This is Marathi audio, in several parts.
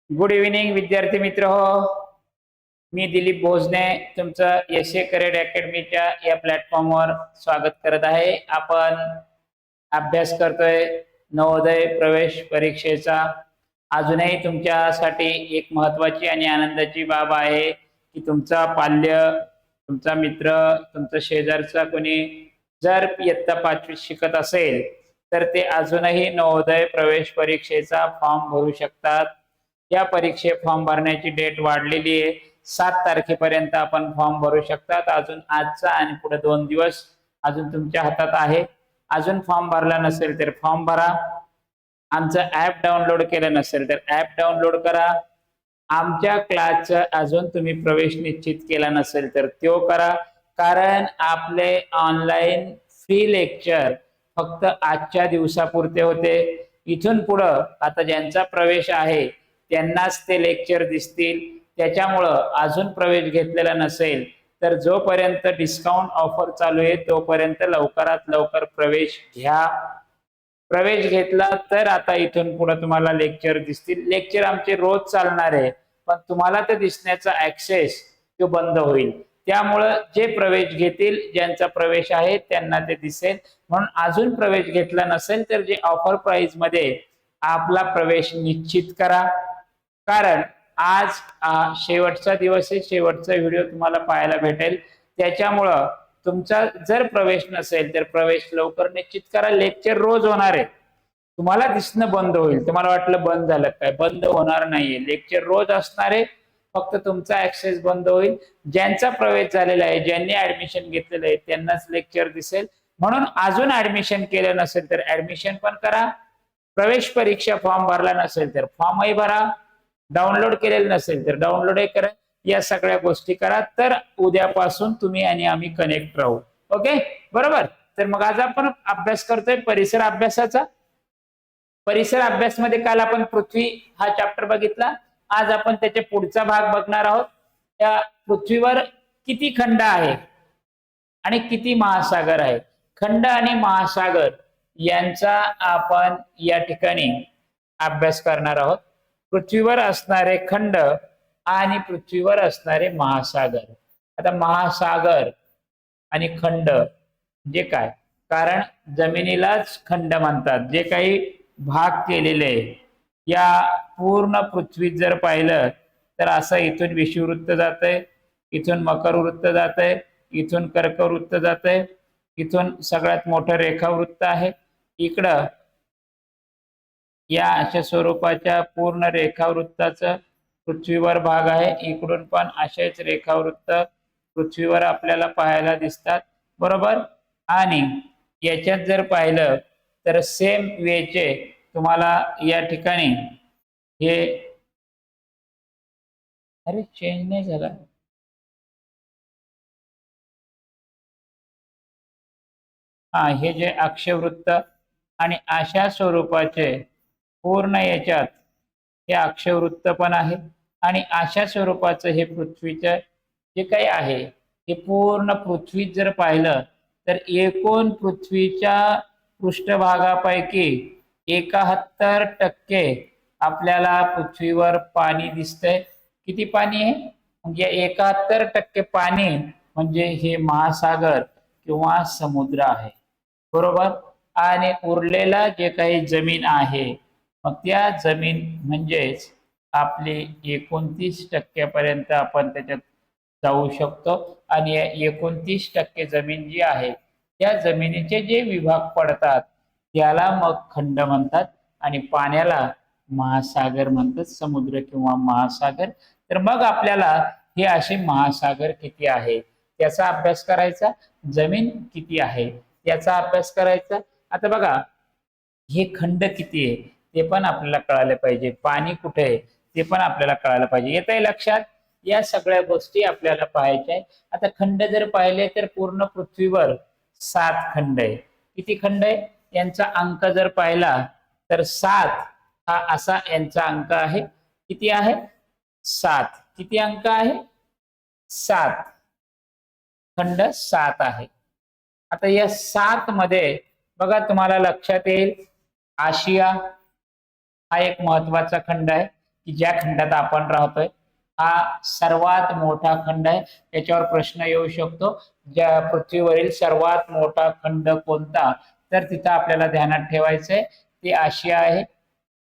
गुड इव्हिनिंग विद्यार्थी मित्र हो. मी दिलीप भोजने तुमचं एसए करिअर अकॅडमीच्या या प्लॅटफॉर्मवर स्वागत करत आहे. आपण अभ्यास करतोय नवोदय प्रवेश परीक्षेचा. अजूनही तुमच्यासाठी एक महत्त्वाची आणि आनंदाची बाब आहे की तुमचा पाल्य, तुमचा मित्र, तुमचा शेजारचा कोणी जर इयत्ता 5वी शिकत असेल तर ते अजूनही नवोदय प्रवेश परीक्षेचा फॉर्म भरू शकतात. या परीक्षे फॉर्म भरण्याची डेट वाढलेली आहे. 7 तारखेपर्यंत आपण फॉर्म भरू शकतात. अजून आजचा आणि पुढे 2 दिवस अजून तुमच्या हातात आहे. अजून फॉर्म भरला नसेल तर फॉर्म भरा. आमचं ॲप डाउनलोड केलं नसेल तर ॲप डाउनलोड करा. आमच्या क्लासचा अजून तुम्ही प्रवेश निश्चित केला नसेल तर तो करा. कारण आपले ऑनलाईन फ्री लेक्चर फक्त आजच्या दिवसापुरते होते. इथून पुढं आता ज्यांचा प्रवेश आहे त्यांनाच ते लेक्चर दिसतील. त्याच्यामुळं अजून प्रवेश घेतलेला नसेल तर जोपर्यंत डिस्काउंट ऑफर चालू आहे तोपर्यंत लवकरात लवकर प्रवेश घ्या. प्रवेश घेतला तर आता इथून पुढे तुम्हाला लेक्चर दिसतील. लेक्चर आमचे रोज चालणार आहे पण तुम्हाला ते दिसण्याचा ऍक्सेस तो बंद होईल. त्यामुळं जे प्रवेश घेतील, ज्यांचा प्रवेश आहे त्यांना ते दिसेल. म्हणून अजून प्रवेश घेतला नसेल तर जे ऑफर प्राइस मध्ये आपला प्रवेश निश्चित करा. कारण आज शेवटचा दिवस आहे. शेवटचा व्हिडिओ तुम्हाला पाहायला भेटेल. त्याच्यामुळं तुमचा जर प्रवेश नसेल तर प्रवेश लवकर निश्चित करा. लेक्चर रोज होणार आहे. तुम्हाला दिसणं बंद होईल. तुम्हाला वाटलं बंद झालं काय, बंद होणार नाहीये. लेक्चर रोज असणार आहे. फक्त तुमचा ऍक्सेस बंद होईल. ज्यांचा प्रवेश झालेला आहे, ज्यांनी ऍडमिशन घेतलेलं आहे त्यांनाच लेक्चर दिसेल. म्हणून अजून ऍडमिशन केलं नसेल तर ऍडमिशन पण करा. प्रवेश परीक्षा फॉर्म भरला नसेल तर फॉर्मही भरा. डाउनलोड केलेलं नसेल तर डाउनलोडही करा. या सगळ्या गोष्टी करा तर उद्यापासून तुम्ही आणि आम्ही कनेक्ट राहू. ओके, बरोबर. तर मग आज आपण अभ्यास करतोय परिसर अभ्यासाचा. परिसर अभ्यास मध्ये काल आपण पृथ्वी हा चॅप्टर बघितला. आज आपण त्याच्या पुढचा भाग बघणार आहोत. त्या पृथ्वीवर किती खंड आहे आणि किती महासागर आहे. खंड आणि महासागर यांचा आपण या ठिकाणी अभ्यास करणार आहोत. पृथ्वीवर असणारे खंड आणि पृथ्वीवर असणारे महासागर. आता महासागर आणि खंड जे काय, कारण जमिनीलाच खंड म्हणतात. जे काही भाग केलेले आहे या पूर्ण पृथ्वीत जर पाहिलं तर असं इथून विषुववृत्त जातंय, इथून मकरवृत्त जातंय, इथून कर्कवृत्त जातंय, इथून सगळ्यात मोठं रेखावृत्त आहे. इकडं या अशा स्वरूपाच्या पूर्ण रेखावृत्ताचं पृथ्वीवर भाग आहे. इकडून पण असेच रेखावृत्त पृथ्वीवर आपल्याला पाहायला दिसतात, बरोबर. आणि याच्यात जर पाहिलं तर सेम वेचे तुम्हाला या ठिकाणी हे, अरे चेंज नाही झाला, हे जे अक्षवृत्त आणि अशा स्वरूपाचे पूर्ण याच्यात हे अक्षवृत्त पण आहे. आणि अशा स्वरूपाचं हे पृथ्वीचं जे काही आहे हे पूर्ण पृथ्वीत जर पाहिलं तर एकूण पृथ्वीच्या पृष्ठभागापैकी 71% आपल्याला पृथ्वीवर पाणी दिसतंय. किती पाणी आहे? म्हणजे 71% पाणी म्हणजे हे महासागर किंवा समुद्र आहे, बरोबर. आणि उरलेला जे काही जमीन आहे मग त्या जमीन म्हणजेच आपली 29% पर्यंत आपण त्याच्यात जाऊ शकतो. आणि 29% जमीन जी आहे त्या जमिनीचे जे विभाग पडतात त्याला मग खंड म्हणतात आणि पाण्याला महासागर म्हणतात, समुद्र किंवा महासागर. तर मग आपल्याला हे असे महासागर किती आहे त्याचा अभ्यास करायचा, जमीन किती आहे त्याचा अभ्यास करायचा. आता बघा हे खंड किती आहे ते पण आपल्याला कळायला पाहिजे, पाणी कुठे आहे ते पण आपल्याला कळायला पाहिजे. येत आहे लक्षात? या सगळ्या गोष्टी आपल्याला पाहायच्या आहे. आता खंड जर पाहिले तर पूर्ण पृथ्वीवर 7 खंड आहे. किती खंड आहे यांचा अंक जर पाहिला तर 7 हा असा यांचा अंक आहे. किती आहे? 7. किती अंक आहे? 7. खंड 7 आहे. आता या 7 मध्ये बघा तुम्हाला लक्षात येईल आशिया हा एक महत्वाचा खंड आहे की ज्या खंडात आपण राहतोय हा सर्वात मोठा खंड आहे. याच्यावर प्रश्न येऊ शकतो, ज्या पृथ्वीवरील सर्वात मोठा खंड कोणता, तर तिथं आपल्याला ध्यानात ठेवायचंय ते आशिया आहे.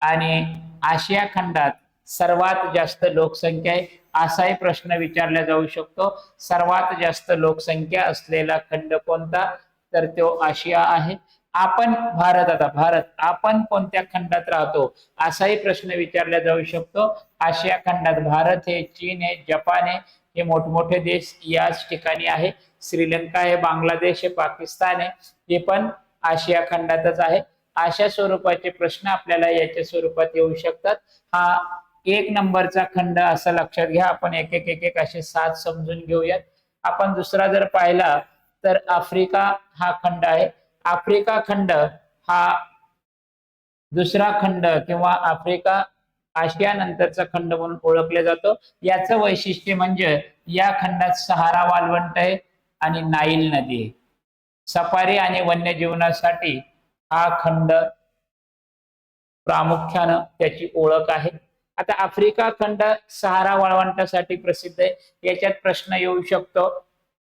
आणि आशिया खंडात सर्वात जास्त लोकसंख्या आहे असाही प्रश्न विचारला जाऊ शकतो. सर्वात जास्त लोकसंख्या असलेला खंड कोणता, तर तो आशिया आहे. आपण भारत आपण कोणत्या खंडात राहतो असाही प्रश्न विचारला जाऊ शकतो. आशिया खंडात भारत आहे, चीन आहे, जपान आहे, हे मोठमोठे देश याच ठिकाणी आहे. श्रीलंका आहे, बांगलादेश आहे, पाकिस्तान आहे, हे पण आशिया खंडातच आहे. अशा स्वरूपाचे प्रश्न आपल्याला याच्या स्वरूपात येऊ शकतात. हा 1 नंबरचा खंड असं लक्षात घ्या. आपण एक एक एक एक असे 7 समजून घेऊयात. आपण दुसरा जर पाहिला तर आफ्रिका हा खंड आहे. आफ्रिका खंड हा दुसरा खंड किंवा आफ्रिका आशिया नंतरचा खंड म्हणून ओळखला जातो. याचं वैशिष्ट्य म्हणजे या खंडात सहारा वाळवंट आहे आणि नाईल नदी आहे. सफारी आणि वन्यजीवनासाठी हा खंड प्रामुख्यानं त्याची ओळख आहे. आता आफ्रिका खंड सहारा वाळवंटासाठी प्रसिद्ध आहे. याच्यात प्रश्न येऊ शकतो,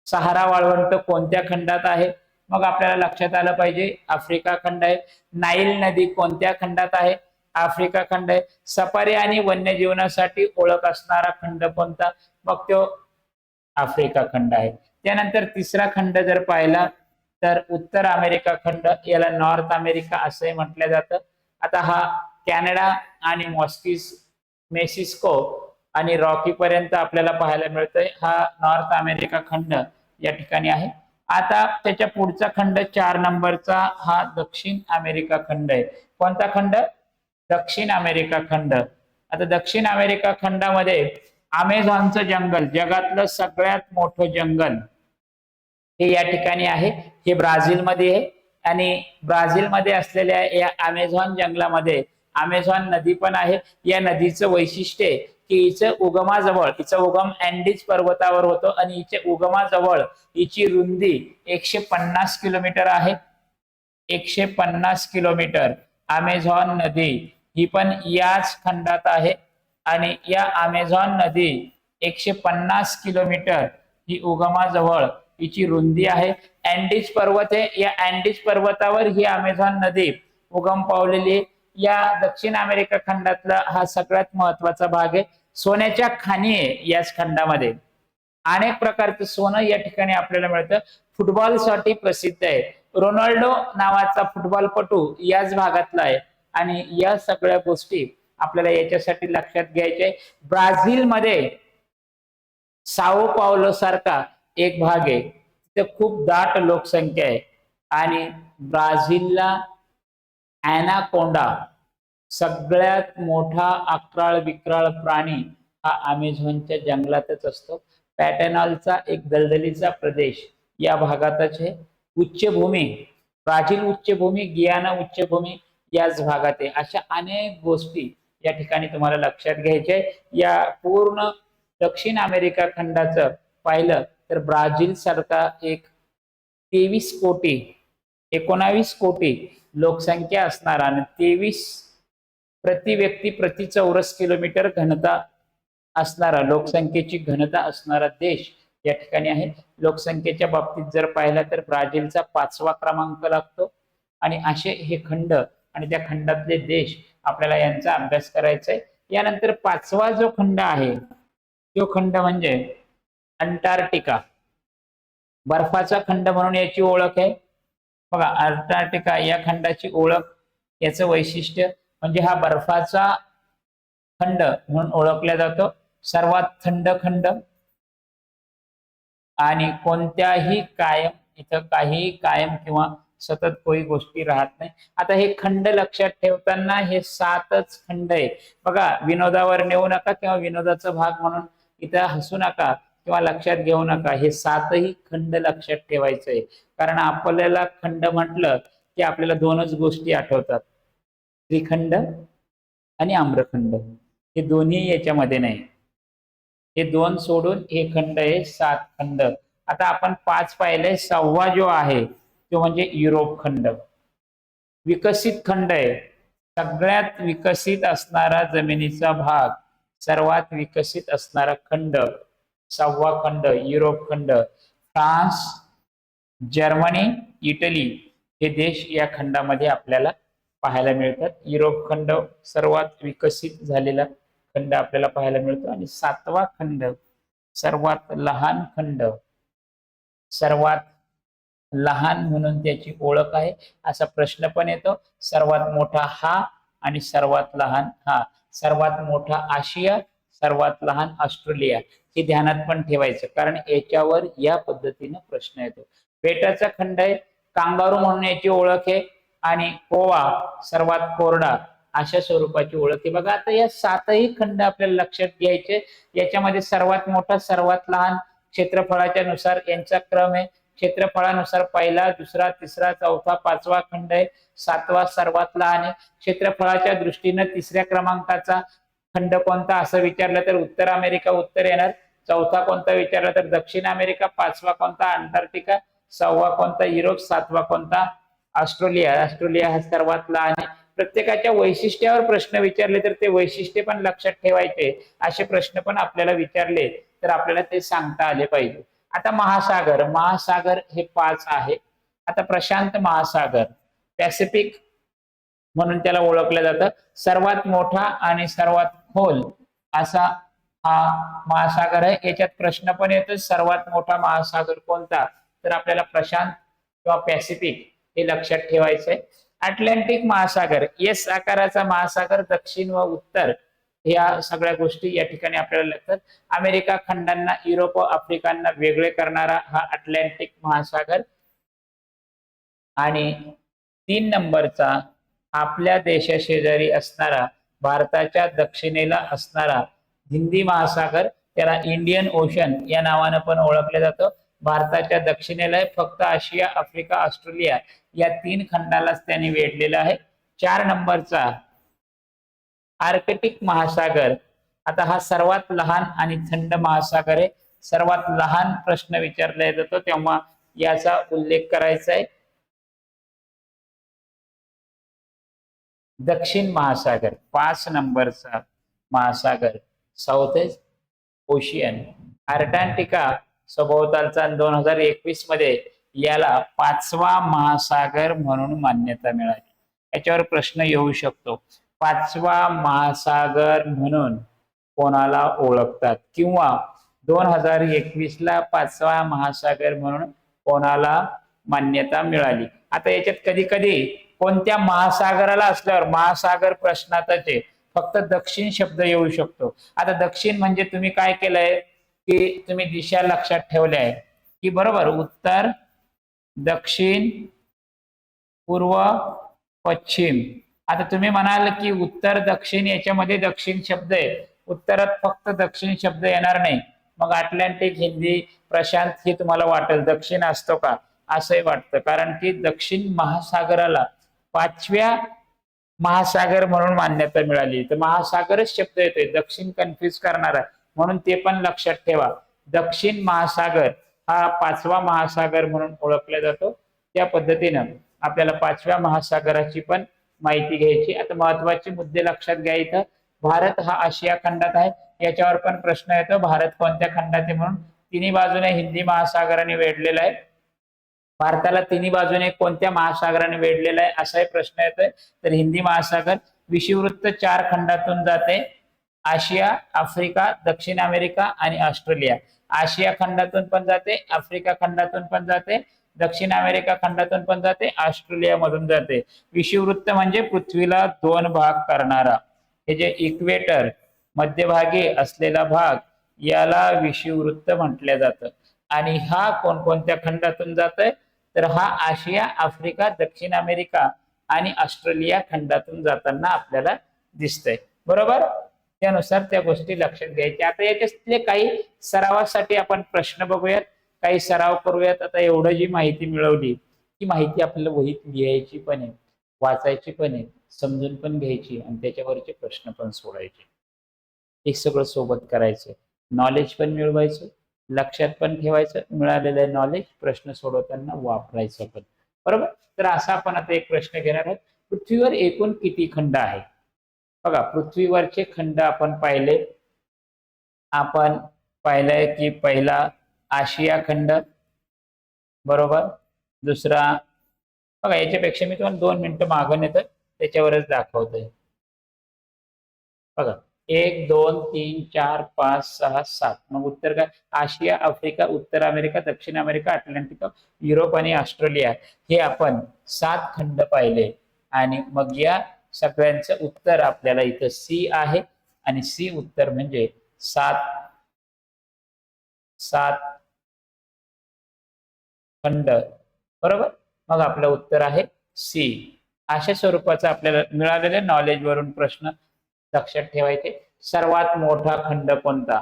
सहारा वाळवंट कोणत्या खंडात आहे. मग आपल्याला लक्षात आलं पाहिजे आफ्रिका खंड आहे. नाईल नदी कोणत्या खंडात आहे, आफ्रिका खंड आहे. सफारी आणि वन्यजीवनासाठी ओळख असणारा खंड कोणता, मग तो आफ्रिका खंड आहे. त्यानंतर तिसरा खंड जर पाहिला तर उत्तर अमेरिका खंड, याला नॉर्थ अमेरिका असंही म्हटलं जातं. आता हा कॅनडा आणि मेक्सिको आणि रॉकी पर्यंत आपल्याला पाहायला मिळतोय. हा नॉर्थ अमेरिका खंड या ठिकाणी आहे. आता त्याच्या पुढचा खंड 4 नंबरचा हा दक्षिण अमेरिका खंड आहे. कोणता खंड, दक्षिण अमेरिका खंड. आता दक्षिण अमेरिका खंडामध्ये अमेझॉनचं जंगल, जगातलं सगळ्यात मोठं जंगल हे या ठिकाणी आहे. हे ब्राझीलमध्ये आहे. आणि ब्राझीलमध्ये असलेल्या या अमेझॉन जंगलामध्ये अमेझॉन नदी पण आहे. या नदीचं वैशिष्ट्य आहे की हिचा उगम अँडीज पर्वतावर होतो आणि हिच्या उगमाजवळ हिची रुंदी 150 किलोमीटर आहे. 150 किलोमीटर. अमेझॉन नदी ही पण याच खंडात आहे आणि या अमेझॉन नदी 150 किलोमीटर ही उगमाजवळ हिची रुंदी आहे. अँडीज पर्वत आहे, या अँडीज पर्वतावर ही अमेझॉन नदी उगम पावलेली. या दक्षिण अमेरिका खंडातला हा सगळ्यात महत्वाचा भाग आहे. सोन्याच्या खाणी आहे याच खंडामध्ये. अनेक प्रकारचं सोनं या ठिकाणी आपल्याला मिळतं. फुटबॉलसाठी प्रसिद्ध आहे. रोनाल्डो नावाचा फुटबॉलपटू याच भागातला आहे. आणि या सगळ्या गोष्टी आपल्याला याच्यासाठी लक्षात घ्यायच्या आहे. ब्राझीलमध्ये साओ पावलो सारखा एक भाग आहे, तिथे खूप दाट लोकसंख्या आहे. आणि ब्राझीलला ॲनाकोंडा सगळ्यात मोठा अक्राळ विक्राळ प्राणी हा अमेझॉनच्या जंगलातच असतो. पॅटर्नॉलचा एक दलदलीचा प्रदेश या भागातच आहे. उच्चभूमी, ब्राझील उच्चभूमी, गियाना उच्चभूमी याच भागात आहे. अशा अनेक गोष्टी या ठिकाणी तुम्हाला लक्षात घ्यायच्या. या पूर्ण दक्षिण अमेरिका खंडाचं पाहिलं तर ब्राझील सारखा एक 23 कोटी 19 कोटी लोकसंख्या असणारा आणि 23 प्रति व्यक्ती प्रति चौरस किलोमीटर घनता असणारा, लोकसंख्येची घनता असणारा देश या ठिकाणी आहे. लोकसंख्येच्या बाबतीत जर पाहिलं तर ब्राझीलचा 5वा क्रमांक लागतो. आणि असे हे खंड आणि त्या खंडातले देश आपल्याला यांचा अभ्यास करायचा आहे. यानंतर 5वा जो खंड आहे तो खंड म्हणजे अंटार्क्टिका. बर्फाचा खंड म्हणून याची ओळख आहे. बघा, अंटार्क्टिका या खंडाची ओळख, याचं वैशिष्ट्य म्हणजे हा बर्फाचा खंड म्हणून ओळखला जातो. सर्वात थंड खंड आणि कोणत्याही कायम किंवा सतत कोई गोष्टी राहत नाही. आता हे खंड लक्षात ठेवताना हे 7च खंड आहे. बघा, विनोदावर नेऊ नका किंवा विनोदाचा भाग म्हणून इथं हसू नका किंवा लक्षात घेऊ नका. हे 7ही खंड लक्षात ठेवायचं आहे. कारण आपल्याला खंड म्हटलं की आपल्याला 2च गोष्टी आठवतात, त्रिखंड आणि आम्रखंड. हे दोन्ही याच्यामध्ये नाही. हे 2 सोडून हे खंड आहे 7 खंड. आता आपण 5 पाहिले. 6वा जो आहे तो म्हणजे युरोप खंड. विकसित खंड आहे. सगळ्यात विकसित असणारा जमिनीचा भाग सर्वात विकसित असणारा खंड, 6वा खंड युरोप खंड, फ्रान्स, जर्मनी, इटली हे देश या खंडामध्ये आपल्याला पाहायला मिळतात. युरोप खंड सर्वात विकसित झालेला खंड आपल्याला पाहायला मिळतो. आणि 7वा खंड सर्वात लहान खंड, सर्वात लहान म्हणून त्याची ओळख आहे. असा प्रश्न पण येतो. सर्वात मोठा हा आणि सर्वात लहान हा. सर्वात मोठा आशिया, सर्वात लहान ऑस्ट्रेलिया हे ध्यानात पण ठेवायचं, कारण याच्यावर या पद्धतीने प्रश्न येतो. बेटाचा खंड आहे, कांगारू म्हणून याची ओळख आहे. आणि गोवा सर्वात कोरडा अशा स्वरूपाची ओळख आहे. बघा आता या 7ही खंड आपल्याला लक्षात घ्यायचे. याच्यामध्ये सर्वात मोठा, सर्वात लहान क्षेत्रफळाच्या नुसार यांचा क्रम आहे. क्षेत्रफळानुसार पहिला, दुसरा, तिसरा, चौथा, 5वा खंड आहे. 7वा सर्वात लहान आहे. क्षेत्रफळाच्या दृष्टीने 3ऱ्या क्रमांकाचा खंड कोणता असं विचारलं तर उत्तर अमेरिका उत्तर येणार. चौथा कोणता विचारला तर दक्षिण अमेरिका. 5वा कोणता अंटार्क्टिका. 6वा कोणता युरोप. 7वा कोणता ऑस्ट्रेलिया. ऑस्ट्रेलिया हा सर्वात लहान आहे. प्रत्येकाच्या वैशिष्ट्यावर प्रश्न विचारले तर ते वैशिष्ट्य पण लक्षात ठेवायचे. असे प्रश्न पण आपल्याला विचारले तर आपल्याला ते सांगता आले पाहिजे. आता महासागर, महासागर हे 5 आहे. आता प्रशांत महासागर, पॅसिफिक म्हणून त्याला ओळखलं जातं. सर्वात मोठा आणि सर्वात खोल असा हा महासागर आहे. याच्यात प्रश्न पण येतो सर्वात मोठा महासागर कोणता, तर आपल्याला प्रशांत किंवा पॅसिफिक हे लक्षात ठेवायचंय. अटलांटिक महासागर, एस आकाराचा महासागर, दक्षिण व उत्तर या सगळ्या गोष्टी या ठिकाणी आपल्याला लागतात. अमेरिका खंडांना, युरोप व आफ्रिकांना वेगळे करणारा हा अटलांटिक महासागर. आणि 3 नंबरचा आपल्या देशाशेजारी असणारा, भारताच्या दक्षिणेला असणारा हिंदी महासागर, त्याला इंडियन ओशन या नावाने पण ओळखले जातं. भारताच्या दक्षिणेला फक्त आशिया, आफ्रिका, ऑस्ट्रेलिया या 3 खंडालाच त्यांनी वेढलेलं आहे. 4 नंबरचा आर्कटिक महासागर, आता हा सर्वात लहान आणि थंड महासागर आहे. सर्वात लहान प्रश्न विचारला जातो तेव्हा याचा उल्लेख करायचा आहे. दक्षिण महासागर 5 नंबरचा महासागर, साऊथ ओशियन. अंटार्क्टिका सभोवतालचा 2021 मध्ये याला 5वा महासागर म्हणून मान्यता मिळाली. याच्यावर प्रश्न येऊ शकतो, 5वा महासागर म्हणून कोणाला ओळखतात, किंवा 2021 ला 5वा महासागर म्हणून कोणाला मान्यता मिळाली. आता याच्यात कधी कधी कोणत्या महासागराला असल्यावर महासागर प्रश्नातच फक्त दक्षिण शब्द येऊ शकतो. आता दक्षिण म्हणजे तुम्ही काय केलंय की तुम्ही दिशा लक्षात ठेवल्या आहे की बरोबर, उत्तर, दक्षिण, पूर्व, पश्चिम. आता तुम्ही म्हणाल की उत्तर दक्षिण याच्यामध्ये दक्षिण शब्द आहे, उत्तरात फक्त दक्षिण शब्द येणार नाही, मग अटलांटिक, हिंदी, प्रशांत हे तुम्हाला वाटेल दक्षिण असतो का, असंही वाटतं. कारण की दक्षिण महासागराला 5व्या महासागर म्हणून मान्यता मिळाली. तर महासागरच शब्द येतोय, दक्षिण कन्फ्युज करणारा, म्हणून ते पण लक्षात ठेवा. दक्षिण महासागर हा 5वा महासागर म्हणून ओळखला जातो. त्या पद्धतीनं आपल्याला 5व्या महासागराची पण माहिती घ्यायची. आता महत्वाचे मुद्दे लक्षात घ्या. इथं भारत हा आशिया खंडात आहे, याच्यावर पण प्रश्न येतो, भारत कोणत्या खंडात आहे म्हणून. तिन्ही बाजूने हिंदी महासागराने वेढलेला आहे. भारताला तिन्ही बाजूने कोणत्या महासागराने वेढलेला आहे असाही प्रश्न येतोय. तर हिंदी महासागर विषुववृत्त 4 खंडातून जाते, आशिया, आफ्रिका, दक्षिण अमेरिका आणि ऑस्ट्रेलिया. आशिया खंडातून पण जाते, आफ्रिका खंडातून पण जाते, दक्षिण अमेरिका खंडातून पण जाते, ऑस्ट्रेलिया मधून जाते. विषुववृत्त म्हणजे पृथ्वीला 2 भाग करणारा, हे जे इक्वेटर मध्यभागी असलेला भाग याला विषुववृत्त म्हटलं जातं. आणि हा कोणकोणत्या खंडातून जातोय, तर हा आशिया, आफ्रिका, दक्षिण अमेरिका आणि ऑस्ट्रेलिया खंडातून जाताना आपल्याला दिसतंय. बरोबर, त्यानुसार त्या गोष्टी लक्षात घ्यायच्या. आता याच्यातले काही सरावासाठी आपण प्रश्न बघूयात, काही सराव करूयात. आता एवढं जी माहिती मिळवली ती माहिती आपल्याला वहीत लिहायची पण आहे, वाचायची पण आहे, समजून पण घ्यायची आणि त्याच्यावरचे प्रश्न पण सोडायचे. हे सगळं सोबत करायचं, नॉलेज पण मिळवायचं, लक्षात पण ठेवायचं, मिळालेलं नॉलेज प्रश्न सोडवताना वापरायचं पण. बरोबर, तर असा आपण आता एक प्रश्न घेणार आहोत. पृथ्वीवर एकूण किती खंड आहे? बघा, पृथ्वीवरचे खंड आपण पाहिले आपण पाहिलंय की पहिला आशिया खंड, बरोबर. दुसरा बघा, याच्यापेक्षा मी तुम्हाला 2 मिनिटं मागून येतोय, त्याच्यावरच दाखवतोय. बघा, 1 2 3 4 5 6 7. मग उत्तर काय? आशिया, आफ्रिका, उत्तर अमेरिका, दक्षिण अमेरिका, अटलांटिक, युरोप आणि ऑस्ट्रेलिया, हे आपण 7 खंड पाहिले. आणि मग या सगळ्यांचं उत्तर आपल्याला इथं सी आहे. आणि सी उत्तर म्हणजे 7 खंड, बरोबर. मग आपलं उत्तर आहे सी. अशा स्वरूपाचा आपल्याला मिळालेल्या नॉलेज वरून प्रश्न लक्षात ठेवायचे. सर्वात मोठा खंड कोणता?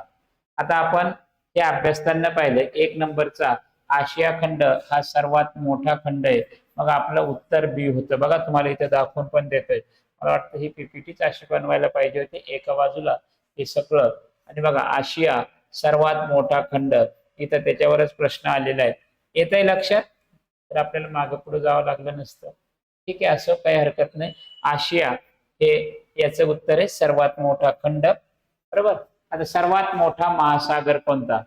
आता आपण हे अभ्यासताना पाहिलं, 1 नंबरचा आशिया खंड हा सर्वात मोठा खंड आहे. मग आपलं उत्तर बी होतं. बघा, तुम्हाला इथे दाखवून पण देतोय. मला वाटतं ही पीपीटीच अशी बनवायला पाहिजे होती, एका बाजूला हे सगळं. आणि बघा, आशिया सर्वात मोठा खंड, इथं त्याच्यावरच प्रश्न आलेला आहे. येत आहे लक्षात? तर आपल्याला मागे पुढे जावं लागलं नसतं. ठीक आहे, असं काही हरकत नाही. आशिया हे याचं उत्तर आहे सर्वात मोठा खंड, बरोबर. आता सर्वात मोठा महासागर कोणता?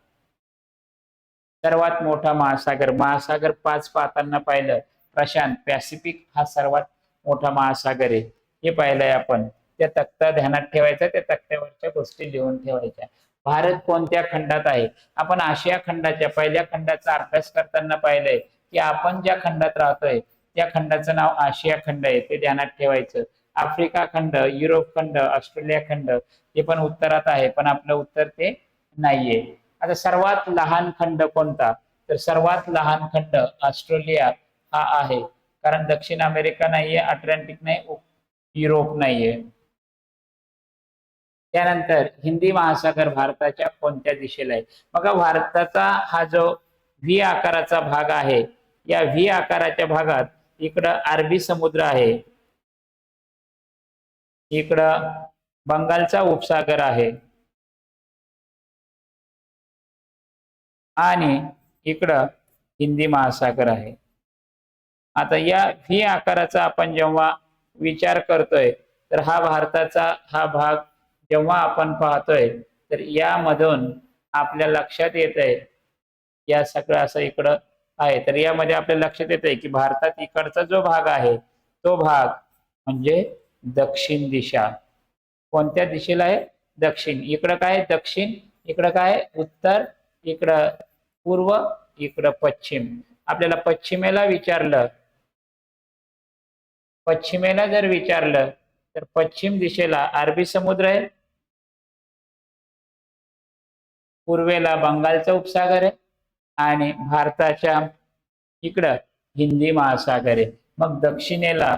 सर्वात मोठा महासागर, महासागर 5 पाहताना पाहिलं, प्रशांत, पॅसिफिक हा सर्वात मोठा महासागर आहे, हे पाहिलंय आपण. त्या तक्ता ध्यानात ठेवायचा, त्या तक्त्यावरच्या गोष्टी लिहून ठेवायच्या. भारत कोणत्या खंडात आहे? आपण आशिया खंडाच्या पहिल्या खंडाचा अभ्यास करताना पाहिलंय की आपण ज्या खंडात राहतोय त्या खंडाचं नाव आशिया खंड आहे, ते ध्यानात ठेवायचं. आफ्रिका खंड, युरोप खंड, ऑस्ट्रेलिया खंड हे पण उत्तरात आहे, पण आपलं उत्तर ते नाहीये. आता सर्वात लहान खंड कोणता? तर सर्वात लहान खंड ऑस्ट्रेलिया हा आहे, कारण दक्षिण अमेरिका नाहीये, अटलांटिक नाही, युरोप नाहीये. त्यानंतर हिंदी महासागर भारताच्या कोणत्या दिशेला आहे? बघा, भारताचा हा जो व्ही आकाराचा भाग आहे, या व्ही आकाराच्या भागात इकडं अरबी समुद्र आहे, इकडं बंगालचा उपसागर आहे, आणि इकडं हिंदी महासागर आहे. आता या व्ही आकाराचा आपण जेव्हा विचार करतोय, तर हा भारताचा हा भाग जेव्हा आपण पाहतोय, तर यामधून आपल्या लक्षात येतंय, या सगळं असं इकडं आहे, तर यामध्ये आपल्या लक्षात येतंय की भारतात इकडचा जो भाग आहे तो भाग म्हणजे दक्षिण दिशा. कोणत्या दिशेला आहे? दक्षिण. इकडं काय? दक्षिण. इकडं काय? उत्तर. इकडं पूर्व. इकडं पश्चिम. आपल्याला पश्चिमेला जर विचारलं तर पश्चिम दिशेला अरबी समुद्र आहे, पूर्वेला बंगालचा उपसागर आहे, आणि भारताच्या इकडं हिंदी महासागर आहे. मग दक्षिणेला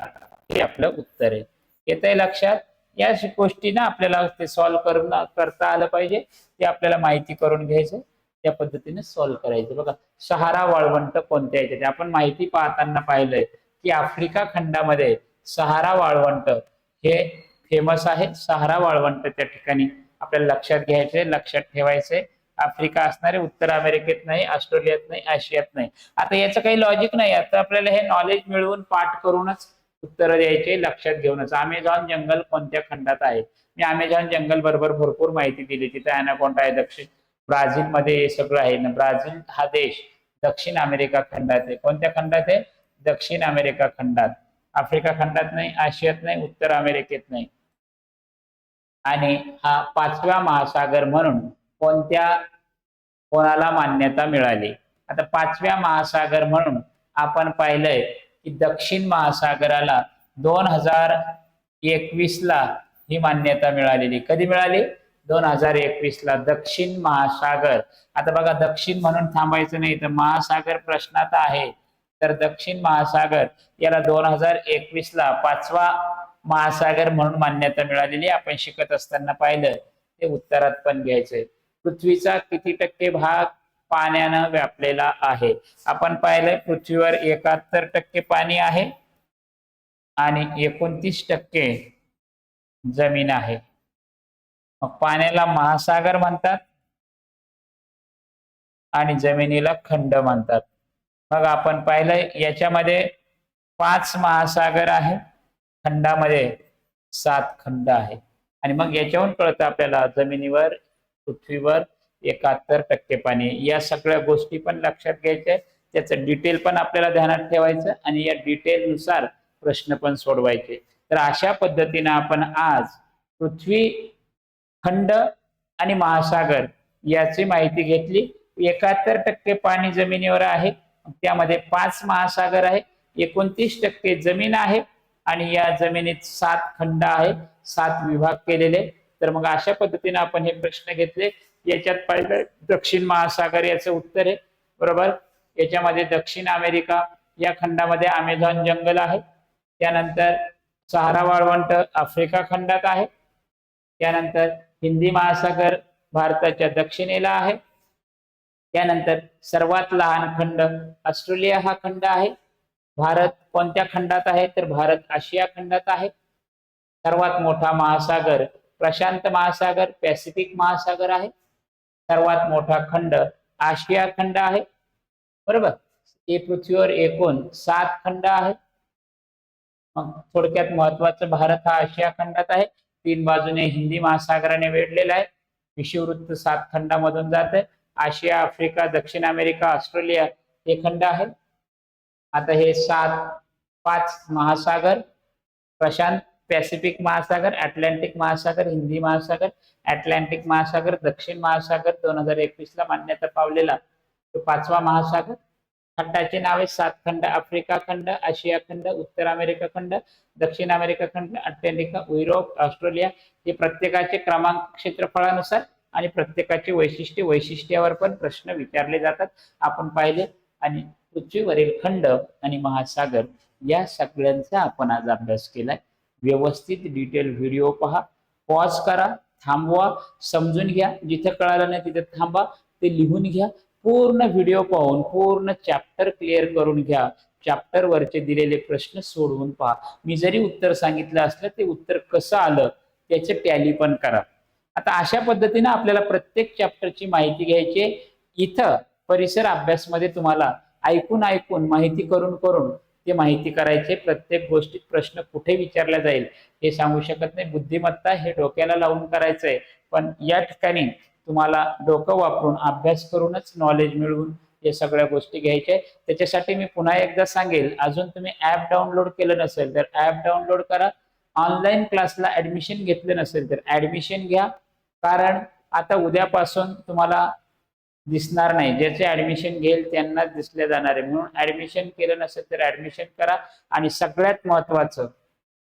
हे आपलं उत्तर आहे. येतंय लक्षात? या गोष्टी ना आपल्याला ते सॉल्व्ह करता आलं पाहिजे, ते आपल्याला माहिती करून घ्यायचं, त्या पद्धतीने सॉल्व्ह करायचं. बघा, सहारा वाळवंट कोणत्या याच्यात? आपण माहिती पाहताना पाहिलंय की आफ्रिका खंडामध्ये सहारा वाळवंट हे फेमस आहे. सहारा वाळवंट त्या ठिकाणी आपल्याला लक्षात घ्यायचंय, लक्षात ठेवायचंय. आफ्रिका असणारे उत्तर अमेरिकेत नाही, ऑस्ट्रेलियात नाही, आशियात नाही. आता याचं काही लॉजिक नाही, आता आपल्याला हे नॉलेज मिळवून पाठ करूनच उत्तर द्यायचे, लक्षात घेऊनच. अमेझॉन जंगल कोणत्या खंडात आहे? मी अमेझॉन जंगल बरोबर भरपूर माहिती दिली. तिथे अॅनाकोंडा आहे, दक्षिण ब्राझील मध्ये हे सगळं आहे ना. ब्राझील हा देश दक्षिण अमेरिका खंडात आहे. कोणत्या खंडात आहे? दक्षिण अमेरिका खंडात. आफ्रिका खंडात नाही, आशियात नाही, उत्तर अमेरिकेत नाही. आणि हा 5वा महासागर म्हणून कोणाला मान्यता मिळाली? आता 5व्या महासागर म्हणून आपण पाहिलंय की दक्षिण महासागराला 2021 ला ही मान्यता मिळालेली. कधी मिळाली? 2021 ला. दक्षिण महासागर. आता बघा, दक्षिण म्हणून थांबायचं नाही, तर महासागर प्रश्नात आहे, तर दक्षिण महासागर याला 2021 ला 5वा महासागर म्हणून मान्यता मिळालेली. आपण शिकत असताना पाहिलं, ते उत्तरात पण घ्यायचंय. पृथ्वीचा किती टक्के भाग पाण्यानं व्यापलेला आहे? आपण पाहिलंय पृथ्वीवर 71% पाणी आहे आणि 29% जमीन आहे. मग पाण्याला महासागर म्हणतात आणि जमिनीला खंड म्हणतात. मग आपण पाहिलंय याच्यामध्ये 5 महासागर आहे, खंडामध्ये 7 खंड आहे. आणि मग याच्यावरून कळतं आपल्याला जमिनीवर पृथ्वीवर 71% पाणी. या सगळ्या गोष्टी पण लक्षात घ्यायच्या, त्याचं डिटेल पण आपल्याला ध्यानात ठेवायचं आणि या डिटेल नुसार प्रश्न पण सोडवायचे. तर अशा पद्धतीने आपण आज पृथ्वी, खंड आणि महासागर याची माहिती घेतली. 71% पाणी जमिनीवर आहे, त्यामध्ये 5 महासागर आहे, 29% जमीन आहे आणि या जमिनीत 7 खंड आहे, 7 विभाग केलेले. तर मग अशा पद्धतीने आपण हे प्रश्न घेतले. याच्यात पाहिलं दक्षिण महासागर याचं उत्तर आहे, बरोबर. याच्यामध्ये दक्षिण अमेरिका या खंडामध्ये अमेझॉन जंगल आहे. त्यानंतर सहारा वाळवंट आफ्रिका खंडात आहे. त्यानंतर हिंदी महासागर भारताच्या दक्षिणेला आहे. त्यानंतर सर्वात लहान खंड ऑस्ट्रेलिया हा खंड आहे. भारत कोणत्या खंडात आहे, तर भारत आशिया खंडात आहे. सर्वात मोठा महासागर प्रशांत महासागर पॅसिफिक महासागर आहे. सर्वात मोठा खंड आशिया खंड आहे, बरोबर. हे पृथ्वीवर एकूण 7 खंड आहे. मग थोडक्यात महत्वाचं, भारत हा आशिया खंडात आहे, 3 बाजूने हिंदी महासागराने वेढलेला आहे. विषुववृत्त 7 खंडामधून जात आहे. आशिया, आफ्रिका, दक्षिण अमेरिका, ऑस्ट्रेलिया हे खंड आहे. आता हे 5 महासागर प्रशांत पॅसिफिक महासागर, अटलांटिक महासागर, हिंदी महासागर, अटलांटिक महासागर, दक्षिण महासागर 2021 ला मान्यता पावलेला तो 5वा महासागर. खंडाचे नावे 7 खंड: आफ्रिका खंड, आशिया खंड, उत्तर अमेरिका खंड, दक्षिण अमेरिका खंड, अटलांटिका, युरोप, ऑस्ट्रेलिया. हे प्रत्येकाचे क्रमांक क्षेत्रफळानुसार आणि प्रत्येकाचे वैशिष्ट्यावर पण प्रश्न विचारले जातात, आपण पाहिले. आणि पृथ्वीवरील खंड आणि महासागर या सगळ्यांचा आपण आज अभ्यास केलाय. व्यवस्थित डिटेल व्हिडिओ पहा, पॉज करा, थांबवा, समजून घ्या. जिथे कळालं नाही तिथे थांबा, ते लिहून घ्या. पूर्ण व्हिडिओ पाहून पूर्ण चॅप्टर क्लिअर करून घ्या. चॅप्टर वरचे दिलेले प्रश्न सोडवून पहा. मी जरी उत्तर सांगितलं असलं ते उत्तर कसं आलं त्याचे टॅली पण करा. आता अशा पद्धतीने आपल्याला प्रत्येक चॅप्टरची माहिती घ्यायची. इथं परिसर अभ्यासमध्ये तुम्हाला ऐकून माहिती करून ते माहिती करायचे. प्रत्येक गोष्टीत प्रश्न कुठे विचारला जाईल हे सांगू शकत नाही. बुद्धिमत्ता हे डोक्याला लावून करायचंय, पण या ठिकाणी तुम्हाला डोकं वापरून अभ्यास करूनच नॉलेज मिळवून या सगळ्या गोष्टी घ्यायच्या. त्याच्यासाठी मी पुन्हा एकदा सांगेल, अजून तुम्ही ऍप डाउनलोड केलं नसेल तर ऍप डाउनलोड करा. ऑनलाईन क्लासला ऍडमिशन घेतलं नसेल तर ऍडमिशन घ्या, कारण आता उद्यापासून तुम्हाला दिसणार नाही. ज्याचे ऍडमिशन घेईल त्यांनाच दिसले जाणार आहे. म्हणून ऍडमिशन केलं नसेल तर ऍडमिशन करा. आणि सगळ्यात महत्वाचं,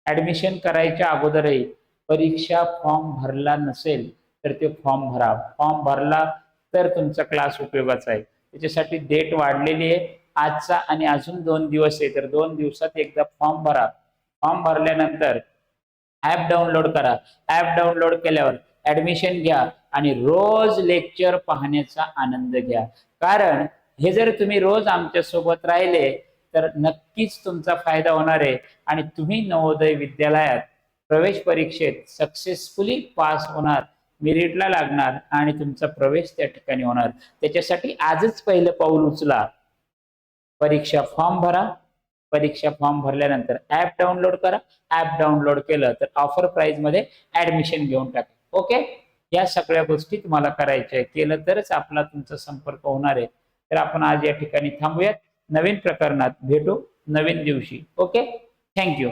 ऍडमिशन करायच्या अगोदरही परीक्षा फॉर्म भरला नसेल तर ते फॉर्म भरा. फॉर्म भरला तर तुमचा क्लास उपयोगाचा आहे. त्याच्यासाठी डेट वाढलेली आहे, आजचा आणि अजून 2 दिवस आहे, तर 2 दिवसात एकदा फॉर्म भरा. फॉर्म भरल्यानंतर ऍप डाउनलोड करा. ऍप डाउनलोड केल्यावर ऍडमिशन घ्या आणि रोज लेक्चर पाहण्याचा आनंद घ्या. कारण हे जर तुम्ही रोज आमच्या सोबत राहिले तर नक्कीच तुमचा फायदा होणार आहे आणि तुम्ही नवोदय विद्यालयात प्रवेश परीक्षेत सक्सेसफुली पास होणार, मेरिटला लागणार आणि तुमचा प्रवेश त्या ठिकाणी होणार. त्याच्यासाठी आजच पहिलं पाऊल उचला. परीक्षा फॉर्म भरा. परीक्षा फॉर्म भरल्यानंतर ऍप डाउनलोड करा. ऍप डाउनलोड केलं तर ऑफर प्राइस मध्ये ऍडमिशन घेऊन टाका. ओके, या सगळ्या गोष्टी तुम्हाला करायच्या आहे. केलं तरच आपला तुमचा संपर्क होणार आहे. तर आपण आज या ठिकाणी थांबूयात. नवीन प्रकरणात भेटू नवीन दिवशी. Okay, thank you.